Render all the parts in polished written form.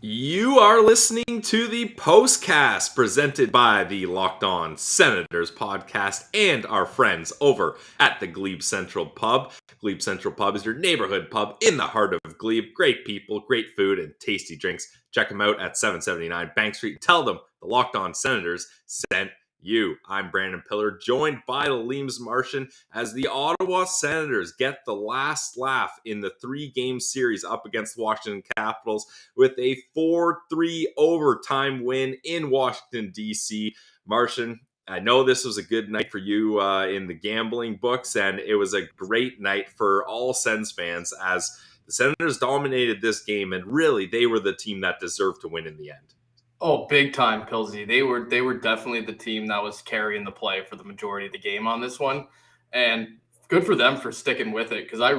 You are listening to the Postcast presented by the Locked On Senators podcast and our friends over at the Glebe Central Pub. Glebe Central Pub is your neighborhood pub in the heart of Glebe. Great people, great food, and tasty drinks. Check them out at 779 Bank Street. Tell them the Locked On Senators sent you. I'm Brandon Pillar, joined by Leems Martian as the Ottawa Senators get the last laugh in the 3-game series up against the Washington Capitals with a 4-3 overtime win in Washington, D.C. Martian, I know this was a good night for you in the gambling books, and it was a great night for all Sens fans as the Senators dominated this game, and really, they were the team that deserved to win in the end. Oh, big time, Pilsy. They were definitely the team that was carrying the play for the majority of the game on this one, and good for them for sticking with it because I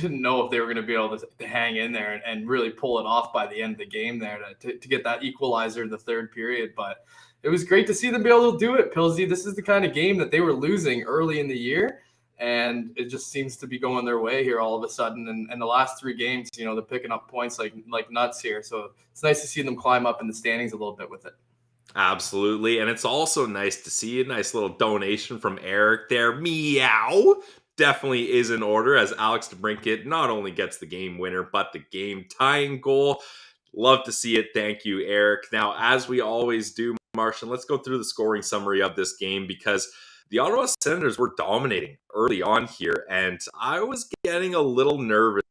didn't know if they were going to be able to hang in there and really pull it off by the end of the game there to get that equalizer in the third period. But it was great to see them be able to do it, Pilsy. This is the kind of game that they were losing early in the year, and it just seems to be going their way here all of a sudden. And the last 3 games, they're picking up points like nuts here. So it's nice to see them climb up in the standings a little bit with it. Absolutely. And it's also nice to see a nice little donation from Eric there. Meow. Definitely is in order as Alex Debrincat not only gets the game winner, but the game tying goal. Love to see it. Thank you, Eric. Now, as we always do, Martian, let's go through the scoring summary of this game because the Ottawa Senators were dominating early on here, and I was getting a little nervous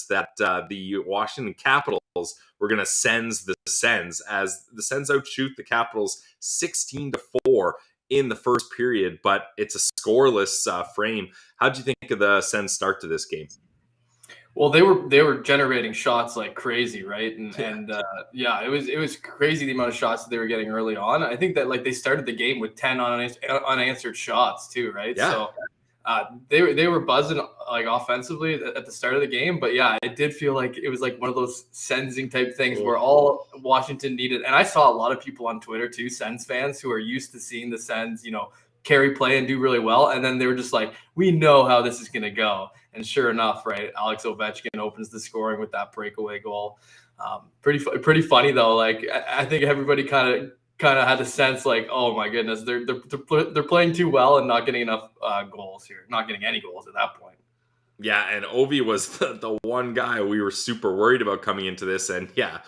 that the Washington Capitals were going to sends the Sens as the Sens outshoot the Capitals 16-4 in the first period, but it's a scoreless frame. How'd you think of the Sens start to this game? Well, they were generating shots like crazy, right? It was crazy the amount of shots that they were getting early on. I think that they started the game with 10 unanswered shots too, right? Yeah. So they were buzzing offensively at the start of the game, but yeah, it did feel like it was like one of those sensing type things where all Washington needed. And I saw a lot of people on Twitter too, Sens fans, who are used to seeing the Sens, carry play and do really well, and then they were just like, we know how this is going to go. And sure enough, right, Alex Ovechkin opens the scoring with that breakaway goal. Pretty funny though. I think everybody kind of had a sense oh my goodness, they're playing too well and not getting enough goals here, not getting any goals at that point. Yeah, and Ovi was the one guy we were super worried about coming into this, and yeah,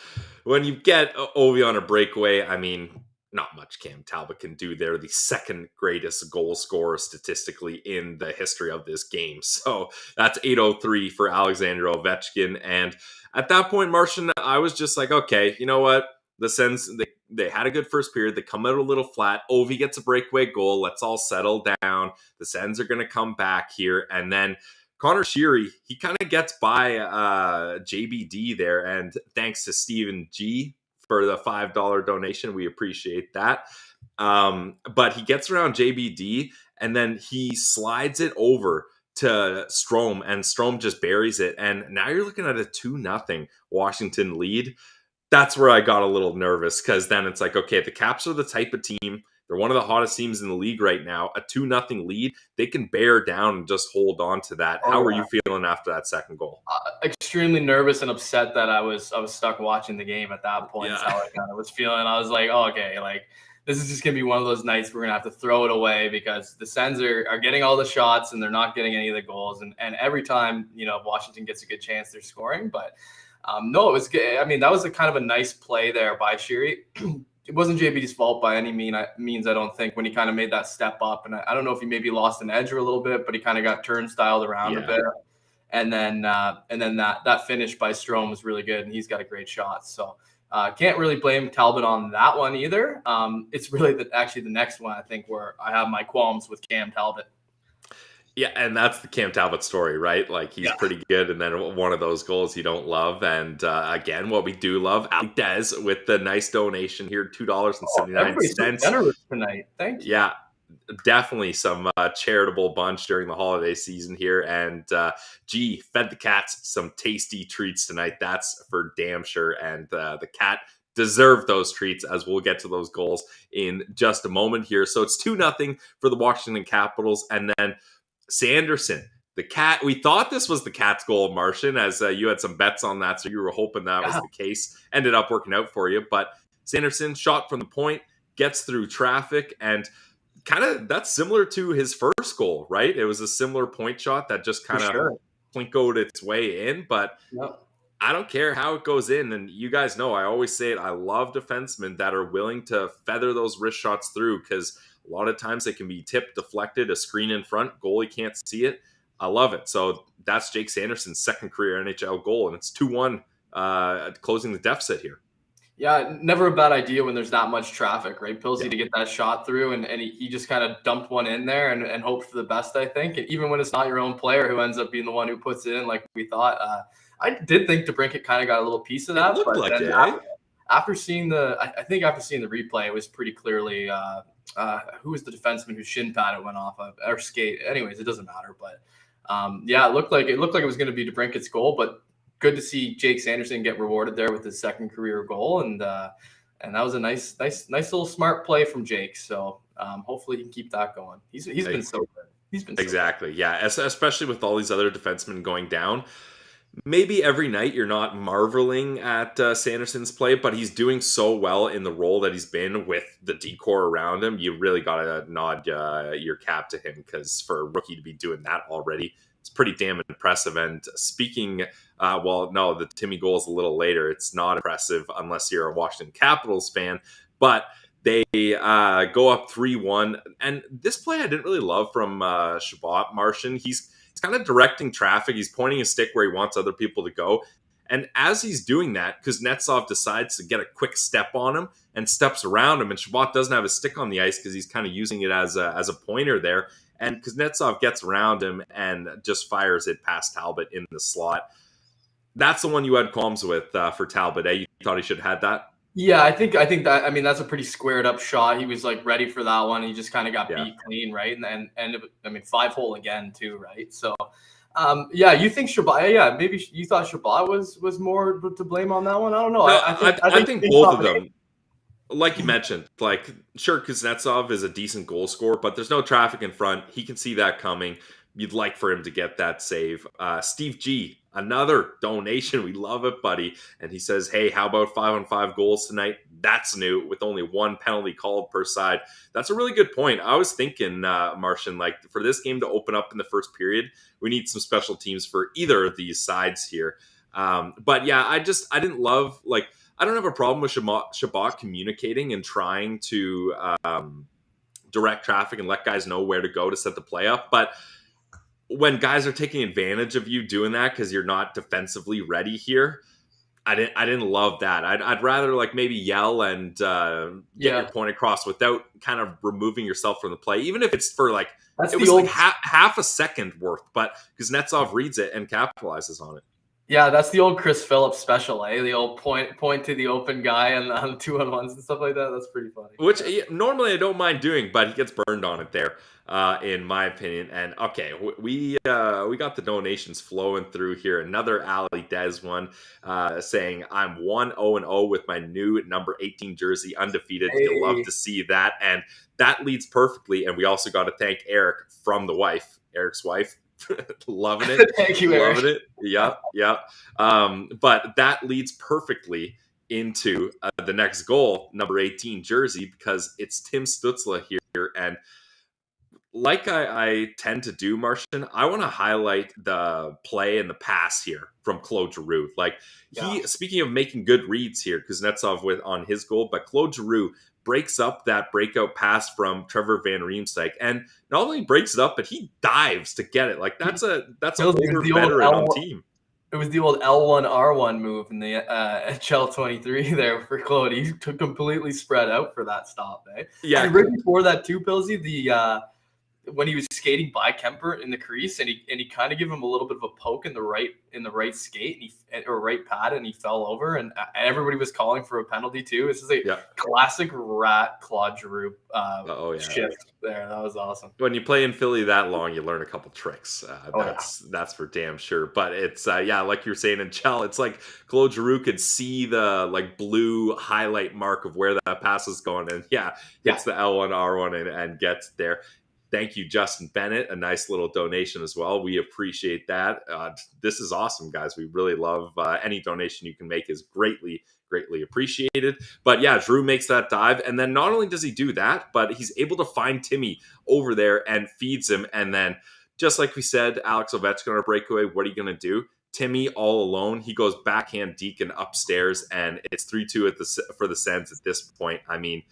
when you get Ovi on a breakaway, I mean, not much Cam Talbot can do there. The second greatest goal scorer statistically in the history of this game. So that's 803 for Alexander Ovechkin. And at that point, Martian, I was just like, okay, you know what? The Sens, they had a good first period. They come out a little flat. Ovi gets a breakaway goal. Let's all settle down. The Sens are going to come back here. And then Connor Sheary, he kind of gets by JBD there. And thanks to Stephen G., for the $5 donation. We appreciate that. But he gets around JBD and then he slides it over to Strome, and Strome just buries it. And now you're looking at a 2-0 Washington lead. That's where I got a little nervous because then it's like, okay, the Caps are the type of team. They're one of the hottest teams in the league right now. A 2-0 lead, they can bear down and just hold on to that. How were you feeling after that second goal? Extremely nervous and upset that I was stuck watching the game at that point. Yeah. So I kind of was feeling. I was like, oh, okay, this is just gonna be one of those nights we're gonna have to throw it away because the Sens are getting all the shots and they're not getting any of the goals. And every time Washington gets a good chance, they're scoring. But no, it was good. I mean, that was a kind of a nice play there by Sheary. It wasn't JBD's fault by any means, I don't think, when he kind of made that step up. And I don't know if he maybe lost an edge or a little bit, but he kind of got turnstiled around a bit. And then that finish by Strome was really good, and he's got a great shot. So can't really blame Talbot on that one either. It's really actually the next one, I think, where I have my qualms with Cam Talbot. Yeah, and that's the Cam Talbot story, right? He's pretty good, and then one of those goals you don't love. And again, what we do love, Ali Des with the nice donation here, $2.79. Generous tonight. Thank you. Yeah, definitely some charitable bunch during the holiday season here. And fed the cats some tasty treats tonight. That's for damn sure. And the cat deserve those treats, as we'll get to those goals in just a moment here. So it's 2-0 for the Washington Capitals, and then Sanderson The Cat, we thought this was the Cat's goal, Martian, as you had some bets on that, so you were hoping that was the case. Ended up working out for you, but Sanderson shot from the point, gets through traffic, and kind of that's similar to his first goal, right? It was a similar point shot that just kind of plinkoed its way in, but I don't care how it goes in. And you guys know, I always say it, I love defensemen that are willing to feather those wrist shots through, because a lot of times they can be tipped, deflected, a screen in front, goalie can't see it. I love it. So that's Jake Sanderson's second career NHL goal, and it's 2-1 closing the deficit here. Yeah, never a bad idea when there's that much traffic, right? Pilsy to get that shot through, and he just kind of dumped one in there and hoped for the best, I think. And even when it's not your own player who ends up being the one who puts it in, like we thought, I did think Debrincat kind of got a little piece of that. It looked like it, after seeing the replay, it was pretty clearly who was the defenseman whose shin pad it went off of, or skate. Anyways, it doesn't matter. But it looked like it was going to be Debrincat's goal, but good to see Jake Sanderson get rewarded there with his second career goal, and that was a nice little smart play from Jake. So hopefully he can keep that going. He's been so good. He's been exactly so good. Yeah, especially with all these other defensemen going down. Maybe every night you're not marveling at Sanderson's play, but he's doing so well in the role that he's been with the decor around him. You really got to nod your cap to him, because for a rookie to be doing that already, it's pretty damn impressive. And speaking, the Timmy goal is a little later. It's not impressive unless you're a Washington Capitals fan, but they go up 3-1. And this play I didn't really love from Chabot, Martian. He's kind of directing traffic. He's pointing his stick where he wants other people to go. And as he's doing that, Kuznetsov decides to get a quick step on him and steps around him. And Chabot doesn't have his stick on the ice because he's kind of using it as a pointer there. And Kuznetsov gets around him and just fires it past Talbot in the slot. That's the one you had qualms with for Talbot. You thought he should have had that? Yeah, I think that, I mean, that's a pretty squared up shot. He was like ready for that one. He just kind of got beat clean, right? And I mean, 5-hole again too, right? So, you think Chabot? Maybe you thought Chabot was more to blame on that one. I don't know. No, I think both of them. Like you mentioned, sure, Kuznetsov is a decent goal scorer, but there's no traffic in front. He can see that coming. You'd like for him to get that save. Steve G, another donation. We love it, buddy. And he says, hey, how about 5-on-5 goals tonight? That's new, with only one penalty called per side. That's a really good point. I was thinking, Martian, for this game to open up in the first period, we need some special teams for either of these sides here. But yeah, I didn't love, I don't have a problem with Chabot communicating and trying to direct traffic and let guys know where to go to set the play up. But when guys are taking advantage of you doing that because you're not defensively ready here, I didn't love that. I'd rather maybe yell and get your point across without kind of removing yourself from the play, even if it's for half a second worth. But Kuznetsov reads it and capitalizes on it. Yeah, that's the old Chris Phillips special, eh? The old point to the open guy and on 2-on-1s and stuff like that. That's pretty funny. Which normally I don't mind doing, but he gets burned on it there, in my opinion. And okay, we got the donations flowing through here. Another Ali Des one saying, I'm 1-0-0 with my new number 18 jersey, undefeated. Hey. You'll love to see that. And that leads perfectly. And we also got to thank Eric from the wife, Eric's wife. Loving it. Thank you, Eric. Loving it. Yep. But that leads perfectly into the next goal, number 18 jersey, because it's Tim Stützle here. And like I tend to do, Martian, I want to highlight the play and the pass here from Claude Giroux. Speaking of making good reads here, Kuznetsov on his goal, but Claude Giroux breaks up that breakout pass from Trevor Van Riemsdyk, and not only breaks it up, but he dives to get it. That's a older veteran on team. It was the old L1R1 move in the HL23 there for Claude. He completely spread out for that stop, eh? Yeah. And right before that too, Pilsy, when he was skating by Kemper in the crease, and he kind of gave him a little bit of a poke in the right skate or right pad, and he fell over, and everybody was calling for a penalty too. This is a classic rat Claude Giroux shift there. That was awesome. When you play in Philly that long, you learn a couple tricks. That's for damn sure. But it's like you're saying in Chell, it's like Claude Giroux could see the blue highlight mark of where that pass is going, and hits the L1R1 and gets there. thank you, Justin Bennett. A nice little donation as well. We appreciate that. This is awesome, guys. We really love any donation you can make is greatly appreciated. But yeah, Drew makes that dive. And then not only does he do that, but he's able to find Timmy over there and feeds him. And then, just like we said, Alex Ovechkin on a breakaway, what are you going to do? Timmy all alone. He goes backhand Deacon upstairs, and it's 3-2 for the Sens at this point. I mean,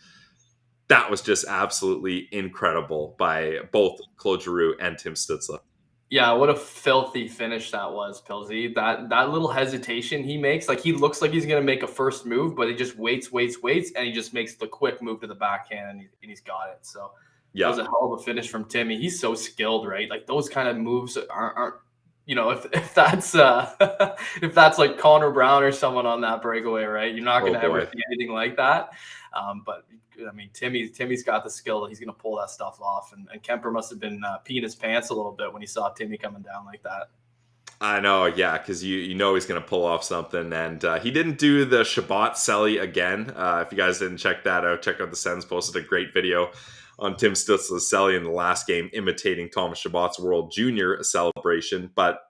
that was just absolutely incredible by both Claude Giroux and Tim Stützle. Yeah, what a filthy finish that was, Pilsy. That little hesitation he makes, like he looks like he's going to make a first move, but he just waits, and he just makes the quick move to the backhand, and he's got it. So that was a hell of a finish from Timmy. He's so skilled, right? Like those kind of moves aren't if that's if that's like Connor Brown or someone on that breakaway, right? You're not going to ever see anything like that. But I mean, Timmy's got the skill that he's going to pull that stuff off. And Kemper must have been peeing his pants a little bit when he saw Timmy coming down like that. I know, yeah, because you know he's going to pull off something. And he didn't do the Shabbat Selly again. If you guys didn't check that out, check out the Sens posted a great video on Tim Stützle's Selly in the last game, imitating Thomas Chabot's World Junior celebration. But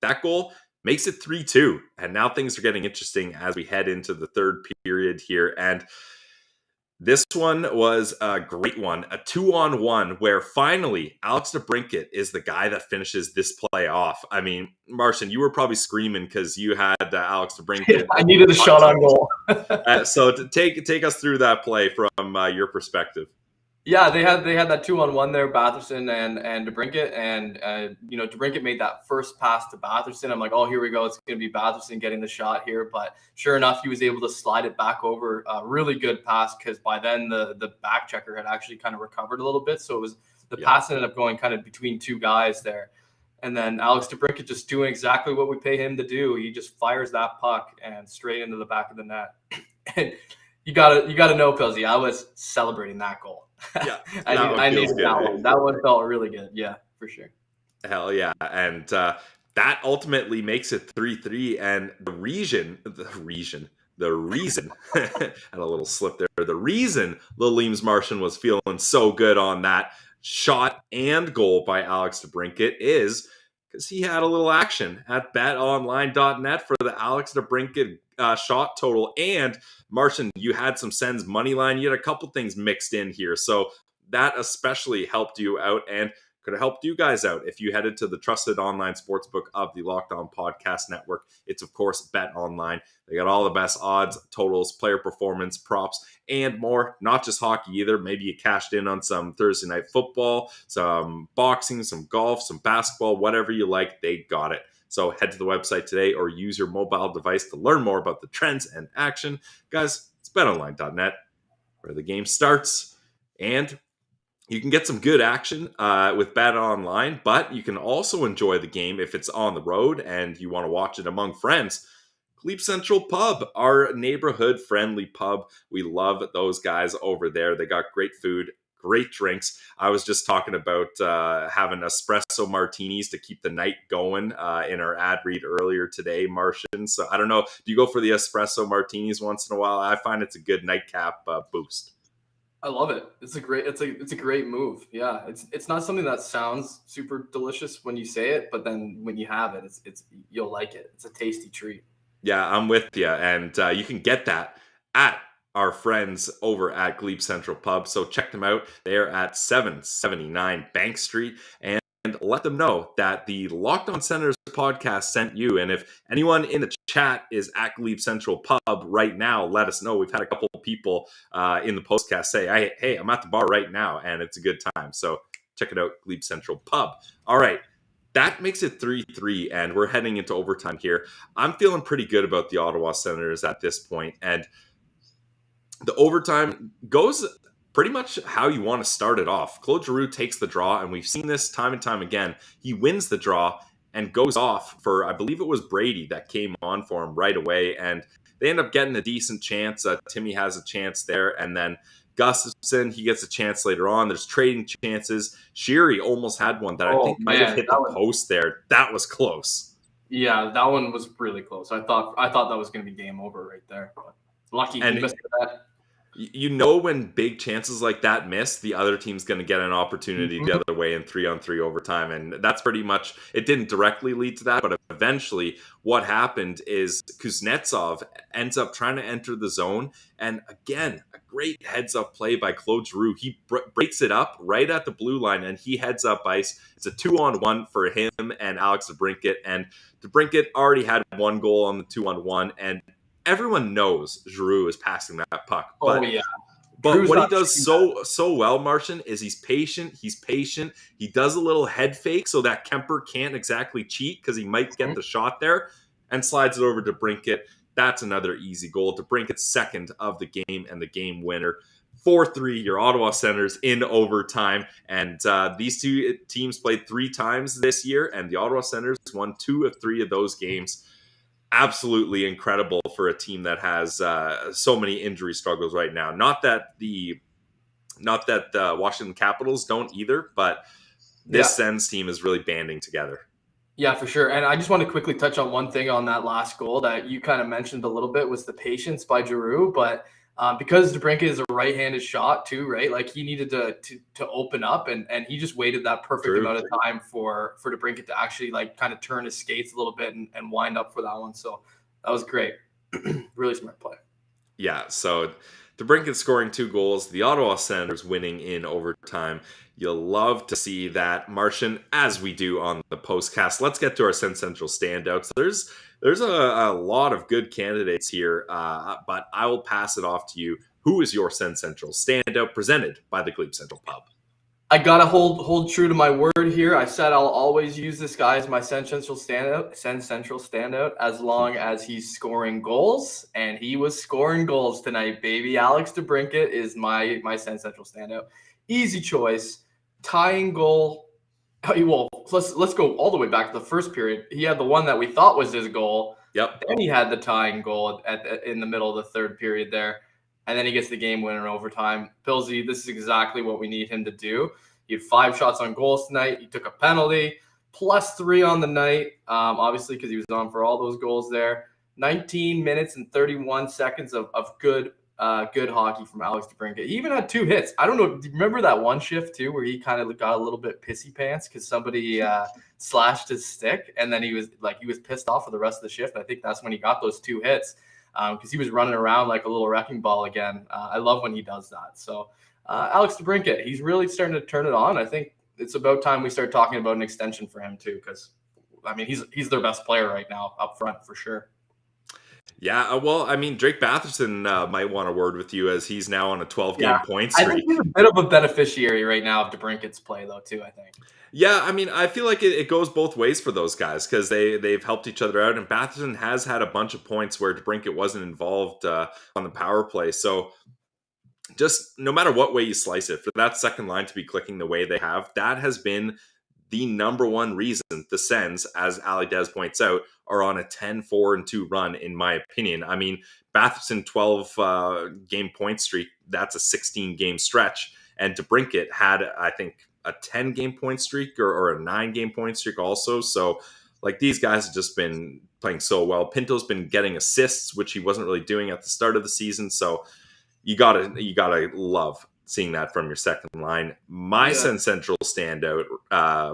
that goal makes it 3-2. And now things are getting interesting as we head into the third period here. And this one was a great one, a 2-on-1 where finally Alex Debrincat is the guy that finishes this play off. I mean, Martian, you were probably screaming because you had Alex Debrincat. I needed a shot on goal. So to take us through that play from your perspective. Yeah, they had that 2-on-1 there, Batherson and Debrincat, and Debrincat made that first pass to Batherson. I'm like, oh, here we go. It's going to be Batherson getting the shot here, but sure enough, he was able to slide it back over. Really good pass because by then the back checker had actually kind of recovered a little bit, so it was the pass ended up going kind of between two guys there, and then Alex Debrincat just doing exactly what we pay him to do. He just fires that puck and straight into the back of the net. And you gotta know, Pilsy, I was celebrating that goal. Yeah, I needed that one. That one felt really good. Yeah, for sure. Hell yeah. And that ultimately makes it 3-3. And the reason, had a little slip there. The reason Lileem's Martian was feeling so good on that shot and goal by Alex Debrincat is because he had a little action at betonline.net for the Alex Debrincat shot total. And Martian, you had some Sens money line. You had a couple things mixed in here. So that especially helped you out and could have helped you guys out if you headed to the trusted online sportsbook of the Locked On Podcast Network. It's, of course, Bet Online. They got all the best odds, totals, player performance, props, and more. Not just hockey either. Maybe you cashed in on some Thursday night football, some boxing, some golf, some basketball, whatever you like, they got it. So head to the website today or use your mobile device to learn more about the trends and action. Guys, it's betonline.net where the game starts. And you can get some good action with Bet Online, but you can also enjoy the game if it's on the road and you want to watch it among friends. Glebe Central Pub, our neighborhood-friendly pub. We love those guys over there. They got great food, great drinks. I was just talking about having espresso martinis to keep the night going in our ad read earlier today, Martian. So I don't know, do you go for the espresso martinis once in a while? I find it's a good nightcap boost. I love it. It's a great move. Yeah, it's not something that sounds super delicious when you say it, but then when you have it, it's you'll like it. It's a tasty treat. Yeah, I'm with you, and you can get that at our friends over at Glebe Central Pub. So check them out. They are at 779 Bank Street, and let them know that the Locked On Senators podcast sent you. And if anyone in the chat is at Glebe Central Pub right now, let us know. We've had a couple of people in the Postcast say, hey, I'm at the bar right now, and it's a good time. So check it out, Glebe Central Pub. All right. That makes it 3-3, and we're heading into overtime here. I'm feeling pretty good about the Ottawa Senators at this point, and the overtime goes pretty much how you want to start it off. Claude Giroux takes the draw, and we've seen this time and time again. He wins the draw and goes off for, I believe it was Brady that came on for him right away, and they end up getting a decent chance. Timmy has a chance there, and then Gustafson, he gets a chance later on. There's trading chances. Sheary almost had one that I think might have hit the post there. That was close. Yeah, that one was really close. I thought that was going to be game over right there. But lucky he missed that. When big chances like that miss, the other team's going to get an opportunity the other way in 3-on-3 overtime. And that's pretty much, it didn't directly lead to that, but eventually what happened is Kuznetsov ends up trying to enter the zone. And again, a great heads up play by Claude Giroux. He breaks it up right at the blue line and he heads up ice. It's a 2-on-1 for him and Alex Debrincat. And Debrincat already had one goal on the 2-on-1, and everyone knows Giroux is passing that puck. But, but what he does so well, Martian, is he's patient. He does a little head fake so that Kemper can't exactly cheat because he might get the shot there, and slides it over to Debrincat. That's another easy goal. Debrincat's second of the game and the game winner. 4-3, your Ottawa Senators in overtime. And these two teams played 3 times this year, and the Ottawa Senators won 2 of 3 of those games. Absolutely incredible for a team that has so many injury struggles right now. Not that the Washington Capitals don't either, but this Sens team is really banding together. Yeah, for sure. And I just want to quickly touch on one thing on that last goal that you kind of mentioned a little bit was the patience by Giroux, but because Debrincat is a right-handed shot too, right? Like he needed to open up, and he just waited that perfect amount of time for Debrincat to actually like kind of turn his skates a little bit and wind up for that one. So that was great. Really smart play. Yeah, so Debrincat scoring 2 goals, the Ottawa Senators winning in overtime. You'll love to see that, Martian, as we do on the Postcast. Let's get to our Sens Central standouts. There's a lot of good candidates here, but I will pass it off to you. Who is your Sens Central standout, presented by the Glebe Central Pub? I gotta hold true to my word here. I said I'll always use this guy as my Sens Central standout as long as he's scoring goals, and he was scoring goals tonight, baby. Alex Debrincat is my Sens Central standout. Easy choice, tying goal. Well, let's go all the way back to the first period. He had the one that we thought was his goal. Yep. Then he had the tying goal in the middle of the third period there. And then he gets the game winner in overtime. Pillsy, this is exactly what we need him to do. He had 5 shots on goals tonight. He took a penalty, +3 on the night, obviously because he was on for all those goals there. 19 minutes and 31 seconds of good hockey from Alex Debrincat. He even had 2 hits. I don't know. Do you remember that one shift too where he kind of got a little bit pissy pants because somebody slashed his stick, and then he was pissed off for the rest of the shift. I think that's when he got those 2 hits because he was running around like a little wrecking ball again. I love when he does that. So Alex Debrincat, he's really starting to turn it on. I think it's about time we start talking about an extension for him too, because I mean he's their best player right now up front for sure. Yeah, well, I mean, Drake Batherson might want a word with you as he's now on a 12-game point streak. I think he's a bit of a beneficiary right now of Debrincat's play, though, too, I think. Yeah, I mean, I feel like it goes both ways for those guys because they've helped each other out, and Batherson has had a bunch of points where Debrincat wasn't involved on the power play. So just no matter what way you slice it, for that second line to be clicking the way they have, that has been the number one reason the Sens, as Ali Des points out, are on a 10-4-2 run, in my opinion. I mean, Batherson 12-game point streak, that's a 16-game stretch. And Debrincat had, I think, a 10-game point streak or a 9-game point streak also. So, like, these guys have just been playing so well. Pinto's been getting assists, which he wasn't really doing at the start of the season. So, you gotta love seeing that from your second line. My Sens Central standout,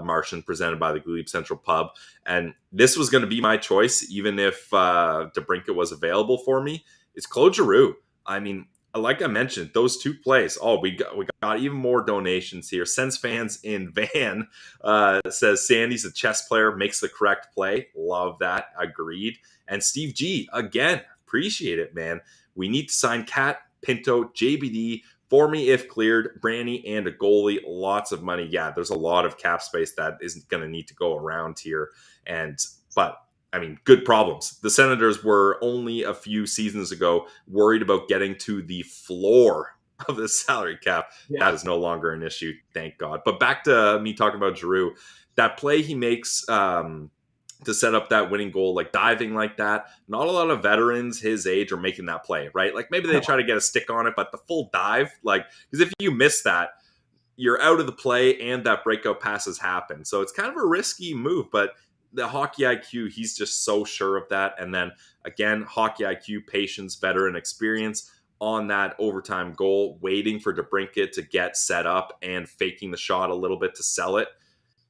Martian, presented by the Glebe Central Pub. And this was going to be my choice, even if Debrincat was available for me. It's Claude Giroux. I mean, like I mentioned, those 2 plays. Oh, we got even more donations here. Sens fans in Van says Sandy's a chess player, makes the correct play. Love that. Agreed. And Steve G, again, appreciate it, man. We need to sign Cat, Pinto, JBD, for me, if cleared, Branny, and a goalie. Lots of money. Yeah, there's a lot of cap space that isn't going to need to go around here. But I mean, good problems. The Senators were only a few seasons ago worried about getting to the floor of the salary cap. Yeah. That is no longer an issue, thank God. But back to me talking about Giroux. That play he makes to set up that winning goal, like diving like that. Not a lot of veterans his age are making that play, right? Like maybe they try to get a stick on it, but the full dive, like, because if you miss that, you're out of the play and that breakout passes happen. So it's kind of a risky move, but the hockey IQ, he's just so sure of that. And then again, hockey IQ, patience, veteran experience, on that overtime goal, waiting for Debrincat to get set up and faking the shot a little bit to sell it.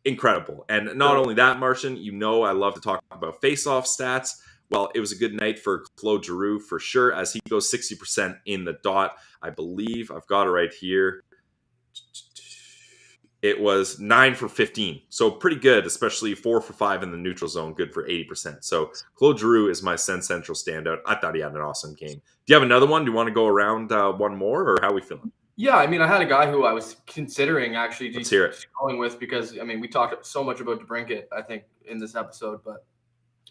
Incredible. And not only that, Martian, I love to talk about face-off stats. Well, it was a good night for Claude Giroux for sure, as he goes 60% in the dot. I believe I've got it right here. It was 9 for 15. So pretty good, especially 4 for 5 in the neutral zone, good for 80%. So Claude Giroux is my Sens Central standout. I thought he had an awesome game. Do you have another one? Do you want to go around one more, or how are we feeling? Yeah, I mean, I had a guy who I was considering actually Let's hear it. going with because, I mean, we talked so much about Debrincat, I think, in this episode, but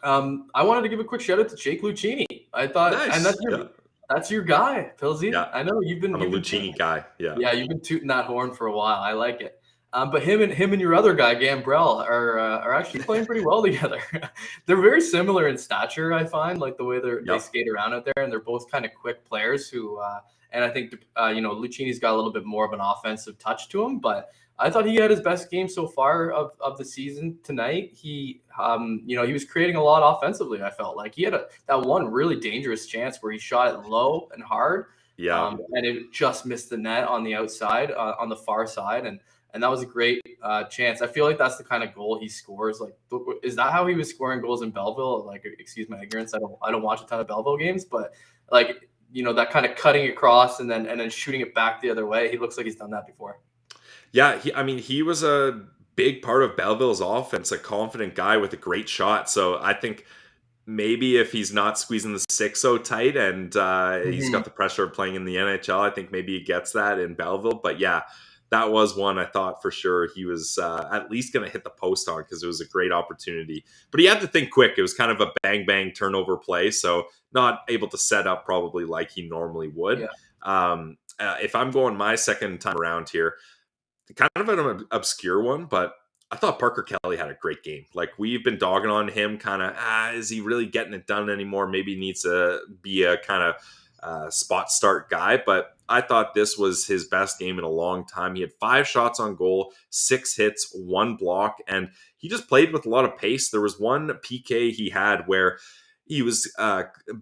I wanted to give a quick shout out to Jake Lucchini. I thought, Nice. and that's your guy, Pilsy. Yeah. I know you've been. I'm a Lucchini guy. Yeah. Yeah, you've been tooting that horn for a while. I like it. But him and your other guy, Gambrell, are actually playing pretty well together. They're very similar in stature, I find, like the way they skate around out there, and they're both kind of quick players who. And I think Lucchini's got a little bit more of an offensive touch to him, but I thought he had his best game so far of the season tonight. He was creating a lot offensively. I felt like he had that one really dangerous chance where he shot it low and hard, and it just missed the net on the outside, on the far side, and that was a great chance. I feel like that's the kind of goal he scores. Like, is that how he was scoring goals in Belleville? Like, excuse my ignorance, I don't watch a ton of Belleville games, but like. That kind of cutting across and then shooting it back the other way. He looks like he's done that before. Yeah, he was a big part of Belleville's offense, a confident guy with a great shot. So I think maybe if he's not squeezing the stick so tight and he's got the pressure of playing in the NHL, I think maybe he gets that in Belleville. But yeah, that was one I thought for sure he was at least going to hit the post on because it was a great opportunity. But he had to think quick. It was kind of a bang-bang turnover play, so not able to set up probably like he normally would. Yeah. If I'm going my second time around here, kind of an obscure one, but I thought Parker Kelly had a great game. Like, we've been dogging on him, kind of, is he really getting it done anymore? Maybe he needs to be a kind of spot start guy, but I thought this was his best game in a long time. He had 5 shots on goal, 6 hits, 1 block, and he just played with a lot of pace. There was one PK he had where he was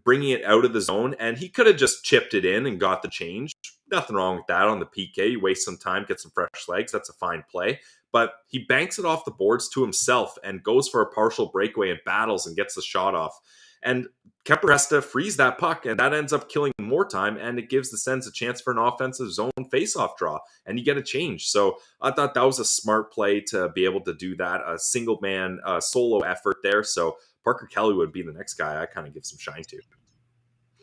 bringing it out of the zone, and he could have just chipped it in and got the change. Nothing wrong with that on the PK. You waste some time, get some fresh legs. That's a fine play. But he banks it off the boards to himself and goes for a partial breakaway and battles and gets the shot off. And Kemper has to freeze that puck, and that ends up killing more time, and it gives the Sens a chance for an offensive zone face-off draw, and you get a change. So I thought that was a smart play to be able to do that, a single-man solo effort there. So Parker Kelly would be the next guy I kind of give some shine to.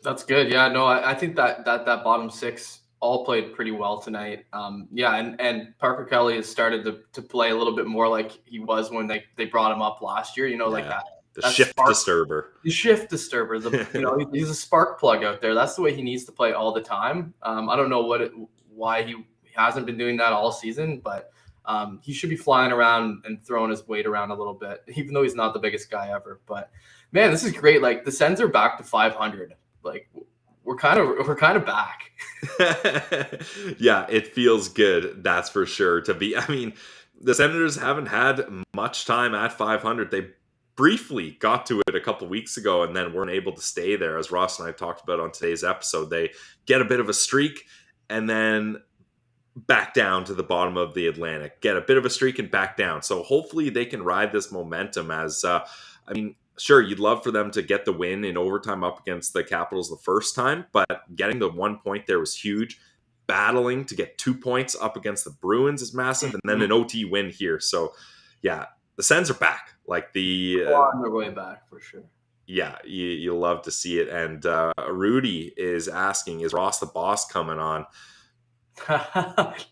That's good. Yeah, no, I think that bottom 6 all played pretty well tonight. And Parker Kelly has started to play a little bit more like he was when they brought him up last year, like that. The shift disturber. The shift disturber. He's a spark plug out there. That's the way he needs to play all the time. I don't know why he hasn't been doing that all season, but he should be flying around and throwing his weight around a little bit, even though he's not the biggest guy ever. But man, this is great. Like, the Sens are back to 500. Like, we're kind of back. Yeah, it feels good. That's for sure. The Senators haven't had much time at 500. They briefly got to it a couple weeks ago and then weren't able to stay there, as Ross and I talked about on today's episode. They get a bit of a streak and then back down to the bottom of the Atlantic, get a bit of a streak and back down. So hopefully they can ride this momentum as, sure, you'd love for them to get the win in overtime up against the Capitals the first time, but getting the 1 point there was huge. Battling to get 2 points up against the Bruins is massive, and then an OT win here. So yeah, the Sens are back. Like, on their way back for sure. Yeah, you'll love to see it. And Rudy is asking, is Ross the Boss coming on?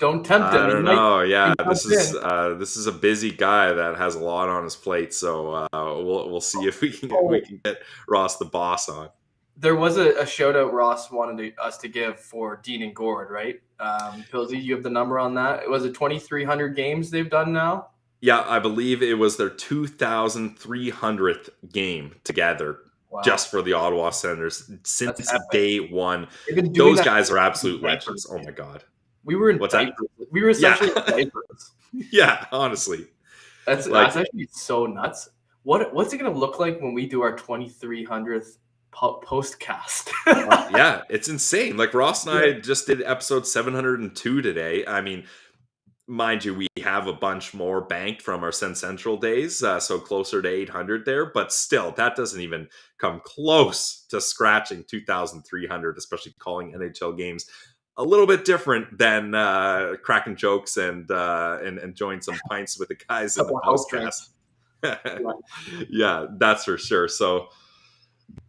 Don't tempt him. I don't know. Yeah, this is a busy guy that has a lot on his plate. So we'll see if we can get Ross the Boss on. There was a shout out Ross wanted us to give for Dean and Gord, right? Pilsy, you have the number on that? Was it 2,300 games they've done now? Yeah, I believe it was their 2,300th game together. Wow. Just for the Ottawa Senators since day one. Those guys are absolute legends. Oh my God. We were in diapers. We were essentially in diapers. Yeah, honestly. That's actually so nuts. What's it going to look like when we do our 2,300th Postcast. Yeah, it's insane. Like Ross and I just did episode 702 today. I mean, mind you, we have a bunch more banked from our Send Central days, so closer to 800 there. But still, that doesn't even come close to scratching 2,300, especially calling NHL games a little bit different than cracking jokes and enjoying some pints with the guys in the Postcast. Yeah, that's for sure. So,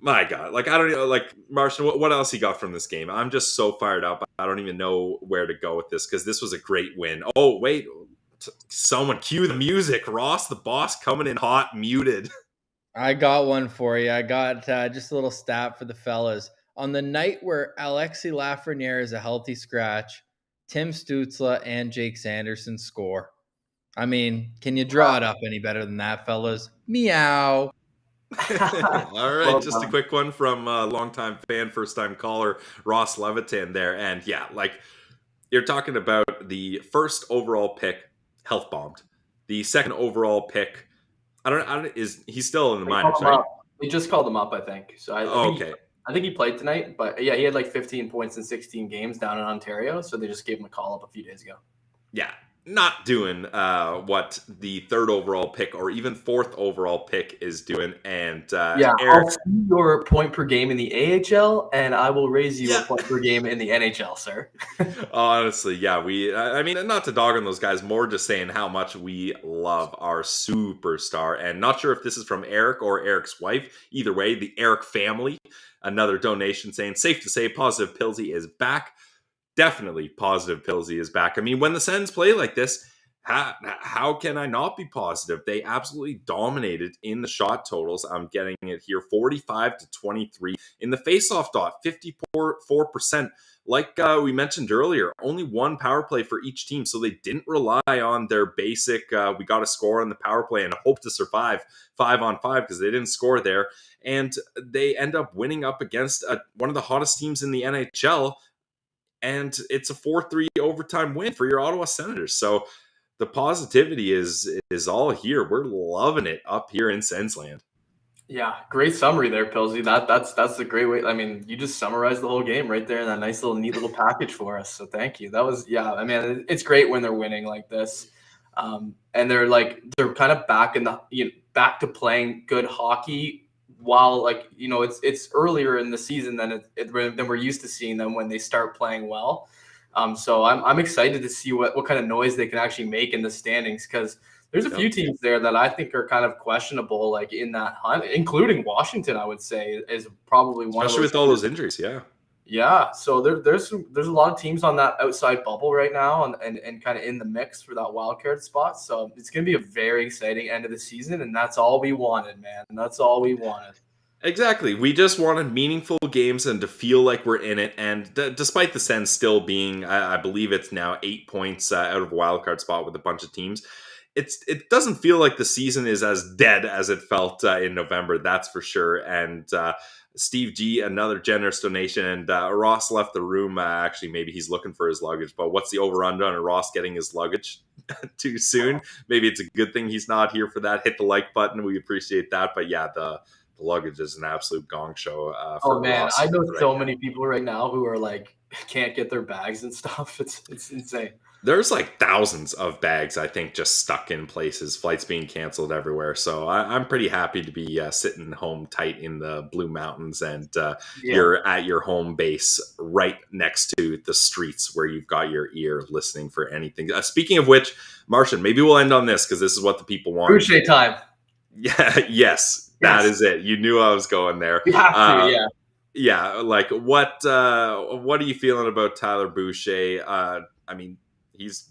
my God, like I don't know, like Martian, what else you got from this game? I'm just so fired up. I don't even know where to go with this because this was a great win. Oh wait, someone cue the music. Ross, the boss, coming in hot, muted. I got one for you. I got just a little stat for the fellas. On the night where Alexi Lafreniere is a healthy scratch, Tim Stützle and Jake Sanderson score. I mean, can you draw it up any better than that, fellas? Meow. All right, just a quick one from a longtime fan, first-time caller, Ross Levitan there. And yeah, like you're talking about the first overall pick, health bombed. The second overall pick, I don't is he's still in the minors, right? They just called him up, I think. So I think he played tonight, but yeah, he had like 15 points in 16 games down in Ontario. So they just gave him a call up a few days ago. Yeah, not doing what the third overall pick or even fourth overall pick is doing. And Eric, I'll see your point per game in the AHL, and I will raise you a point per game in the NHL, sir. Honestly, yeah, I mean, not to dog on those guys, more just saying how much we love our superstar. And not sure if this is from Eric or Eric's wife. Either way, the Eric family, another donation saying, safe to say, Positive Pillsy is back. Definitely Positive Pillsy is back. I mean, when the Sens play like this, how can I not be positive? They absolutely dominated in the shot totals. I'm getting it here, 45-23. In the faceoff dot, 54%. Like we mentioned earlier, only one power play for each team, so they didn't rely on their basic, we got to score on the power play and hope to survive 5-on-5 because they didn't score there. And they end up winning up against one of the hottest teams in the NHL, and it's a 4-3 overtime win for your Ottawa Senators. So the positivity is all here. We're loving it up here in Sensland. Yeah, great summary there, Pillsy. That's a great way. I mean, you just summarized the whole game right there in that nice little neat little package for us. So thank you. That was I mean, it's great when they're winning like this, and they're kind of back to playing good hockey. While it's earlier in the season than we're used to seeing them when they start playing well. So I'm excited to see what kind of noise they can actually make in the standings, because there's a few teams there that I think are kind of questionable, like in that hunt, including Washington. I would say is probably one, especially with all those injuries. Yeah, so there's a lot of teams on that outside bubble right now and kind of in the mix for that wild card spot. So it's going to be a very exciting end of the season, and that's all we wanted, man. That's all we wanted. Exactly. We just wanted meaningful games and to feel like we're in it. And despite the Sens still being, I believe it's now 8 points out of a wild card spot with a bunch of teams, it doesn't feel like the season is as dead as it felt in November. That's for sure. And Steve G, another generous donation, and Ross left the room. Actually, maybe he's looking for his luggage, but what's the over-under on Ross getting his luggage too soon? Maybe it's a good thing he's not here for that. Hit the like button. We appreciate that. But yeah, the luggage is an absolute gong show. Oh man, Ross, I know so many people right now who are like can't get their bags and stuff. It's insane. There's like thousands of bags, I think, just stuck in places, flights being canceled everywhere. So I'm pretty happy to be sitting home tight in the Blue Mountains, and you're at your home base right next to the streets where you've got your ear listening for anything. Speaking of which, Martian, maybe we'll end on this because this is what the people want. Boucher time. Yeah, yes, that is it. You knew I was going there. You have to, yeah. Yeah, like what are you feeling about Tyler Boucher? I mean, he's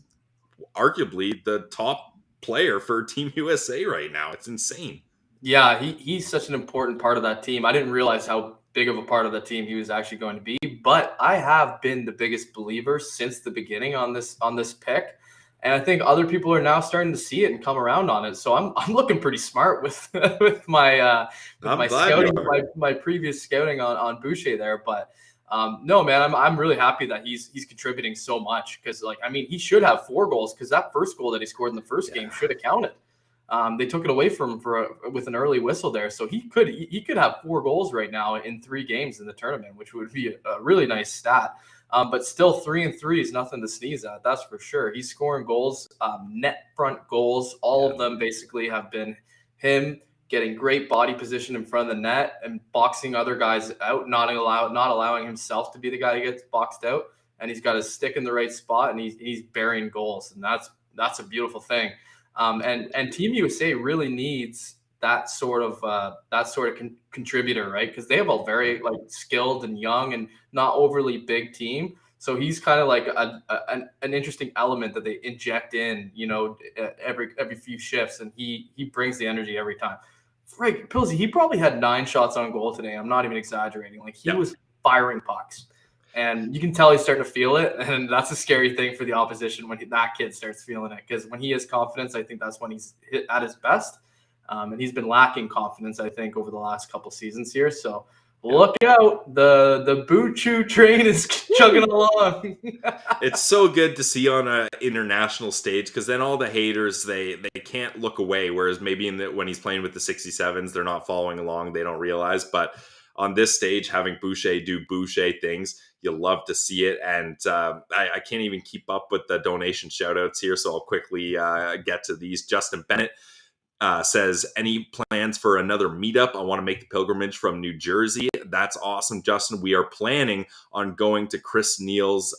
arguably the top player for Team USA right now. It's insane. Yeah, he's such an important part of that team. I didn't realize how big of a part of the team he was actually going to be, but I have been the biggest believer since the beginning on this pick. And I think other people are now starting to see it and come around on it. So I'm looking pretty smart with my scouting, my previous scouting on Boucher there. But no, man, I'm really happy that he's contributing so much, because he should have 4 goals, because that first goal that he scored in the first game should have counted. They took it away from with an early whistle there, so he could have 4 goals right now in 3 games in the tournament, which would be a really nice stat. But still, 3-3 is nothing to sneeze at. That's for sure. He's scoring goals, net front goals. All of them basically have been him getting great body position in front of the net and boxing other guys out, not allowing himself to be the guy who gets boxed out. And he's got his stick in the right spot, and he's burying goals, and that's a beautiful thing. And Team USA really needs that sort of contributor, right? Because they have a very skilled and young and not overly big team. So he's kind of like an interesting element that they inject in, every few shifts, and he brings the energy every time. Frank Pilsy, he probably had 9 shots on goal today. I'm not even exaggerating. He was firing pucks. And you can tell he's starting to feel it. And that's a scary thing for the opposition when that kid starts feeling it. Because when he has confidence, I think that's when he's at his best. And he's been lacking confidence, I think, over the last couple seasons here. So look out. The Boo-Choo train is chugging along. It's so good to see on an international stage, because then all the haters, they can't look away. Whereas maybe when he's playing with the 67s, they're not following along. They don't realize. But on this stage, having Boucher do Boucher things, you love to see it. And I can't even keep up with the donation shout-outs here, so I'll quickly get to these. Justin Bennett says, any plans for another meetup? I want to make the pilgrimage from New Jersey. That's awesome, Justin. We are planning on going to Chris Neal's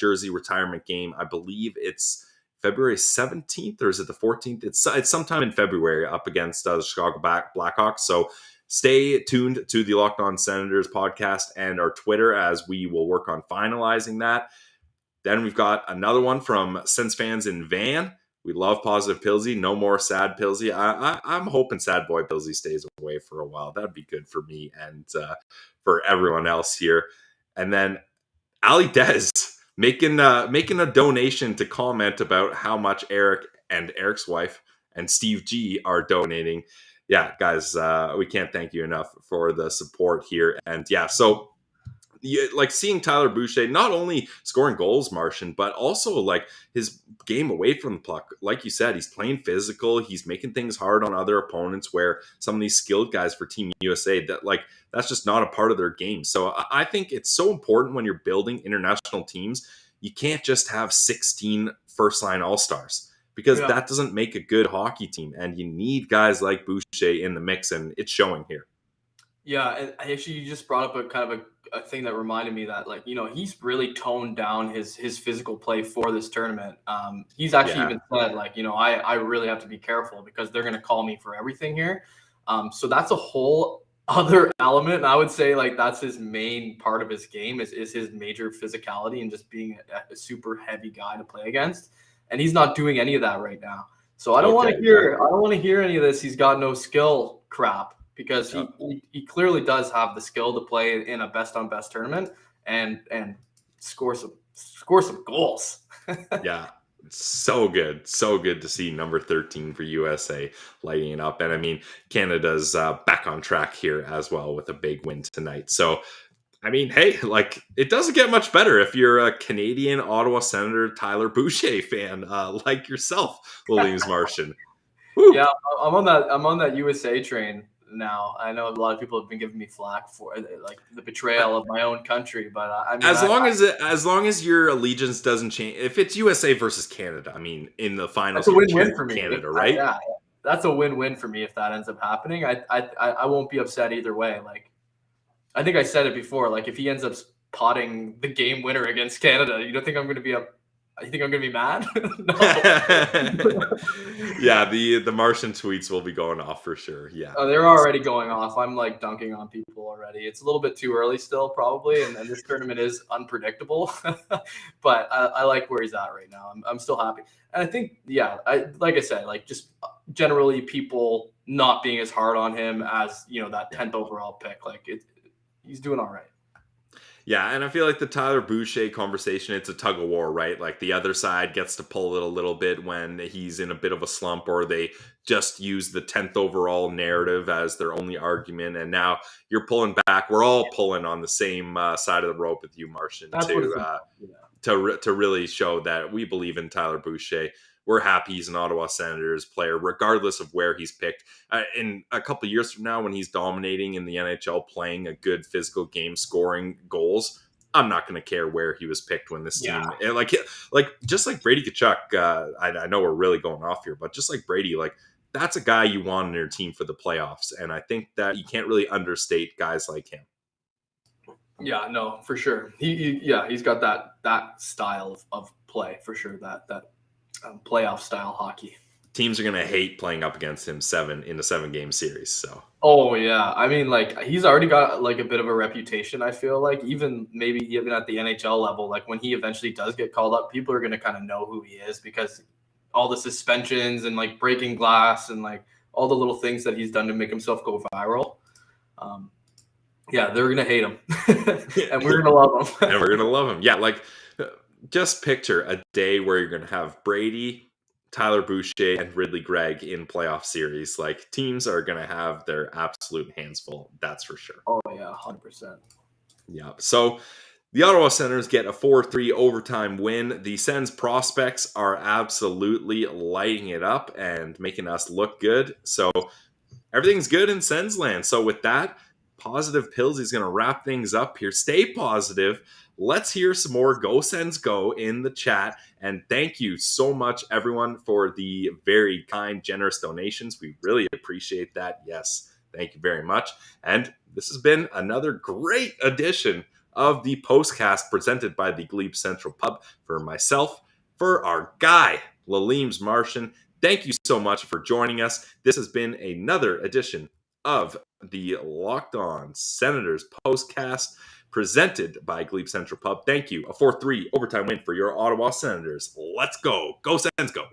Jersey retirement game. I believe it's February 17th, or is it the 14th? It's sometime in February up against the Chicago Blackhawks. So stay tuned to the Locked On Senators podcast and our Twitter as we will work on finalizing that. Then we've got another one from Sens fans in Van. We love positive Pilsy. No more sad Pilsy. I'm hoping sad boy Pilsy stays away for a while. That'd be good for me and for everyone else here. And then Ali Dez making a donation to comment about how much Eric and Eric's wife and Steve G are donating. Yeah, guys, we can't thank you enough for the support here. And yeah, so seeing Tyler Boucher not only scoring goals, Martian, but also his game away from the puck. Like you said, he's playing physical. He's making things hard on other opponents, where some of these skilled guys for Team USA, that's just not a part of their game. So I think it's so important when you're building international teams. You can't just have 16 first-line all-stars, because that doesn't make a good hockey team. And you need guys like Boucher in the mix, and it's showing here. Yeah, and actually, you just brought up a kind of a thing that reminded me that, he's really toned down his physical play for this tournament. He's actually even said, I really have to be careful because they're going to call me for everything here. So that's a whole other element. And I would say, that's his main part of his game is his major physicality and just being a super heavy guy to play against. And he's not doing any of that right now. So I don't want to hear any of this. He's got no skill crap, because he clearly does have the skill to play in a best on best tournament and score some goals. Yeah, so good to see number 13 for USA lighting it up. And I mean, Canada's back on track here as well with a big win tonight. So I mean, hey, it doesn't get much better if you're a Canadian Ottawa Senator Tyler Boucher fan like yourself, Williams Martian. Woo. Yeah, I'm on that USA train now. I know a lot of people have been giving me flack for the betrayal of my own country, but I mean, as long as your allegiance doesn't change, if it's USA versus Canada, I mean, in the finals, that's a win-win for me. Canada, right? Yeah, that's a win-win for me if that ends up happening. I won't be upset either way. I think I said it before. If he ends up potting the game winner against Canada, you don't think I'm going to be you think I'm going to be mad? Yeah, the Martian tweets will be going off for sure. Yeah. Oh, they're already going off. I'm dunking on people already. It's a little bit too early still, probably, and this tournament is unpredictable. But I like where he's at right now. I'm still happy, and I think like I said, just generally people not being as hard on him as that 10th overall pick. He's doing all right. Yeah, and I feel like the Tyler Boucher conversation, it's a tug of war, right? The other side gets to pull it a little bit when he's in a bit of a slump, or they just use the 10th overall narrative as their only argument. And now you're pulling back. We're all pulling on the same side of the rope with you, Martian, to really show that we believe in Tyler Boucher. we're happy he's an Ottawa Senators player, regardless of where he's picked. In a couple of years from now, when he's dominating in the NHL, playing a good physical game, scoring goals, I'm not going to care where he was picked when this team, like just like Brady Tkachuk. I know we're really going off here, but just like Brady, like that's a guy you want on your team for the playoffs, and I think that you can't really understate guys like him. Yeah, no, for sure. He's got that style of play for sure. That playoff style hockey. Teams are gonna hate playing up against him in a 7-game series. So. Oh yeah, I mean, like he's already got like a bit of a reputation. I feel like maybe even at the NHL level, like when he eventually does get called up, people are gonna kind of know who he is because all the suspensions and like breaking glass and like all the little things that he's done to make himself go viral. Yeah, they're going to hate him, and we're going to love him. And we're going to love him. Yeah, like, just picture a day where you're going to have Brady, Tyler Boucher, and Ridley Gregg in playoff series. Like, teams are going to have their absolute hands full. That's for sure. Oh, yeah, 100%. Yeah, so the Ottawa Senators get a 4-3 overtime win. The Sens prospects are absolutely lighting it up and making us look good. So everything's good in Sens land. So with that, Positive Pills, he's going to wrap things up here. Stay positive. Let's hear some more Go Sens Go in the chat. And thank you so much, everyone, for the very kind, generous donations. We really appreciate that. Yes, thank you very much. And this has been another great edition of the Postcast presented by the Glebe Central Pub. For myself, for our guy, Laleem's Martian, thank you so much for joining us. This has been another edition of the Locked On Senators Postcast presented by Glebe Central Pub. Thank you. A 4-3 overtime win for your Ottawa Senators. Let's go. Go Sens, go.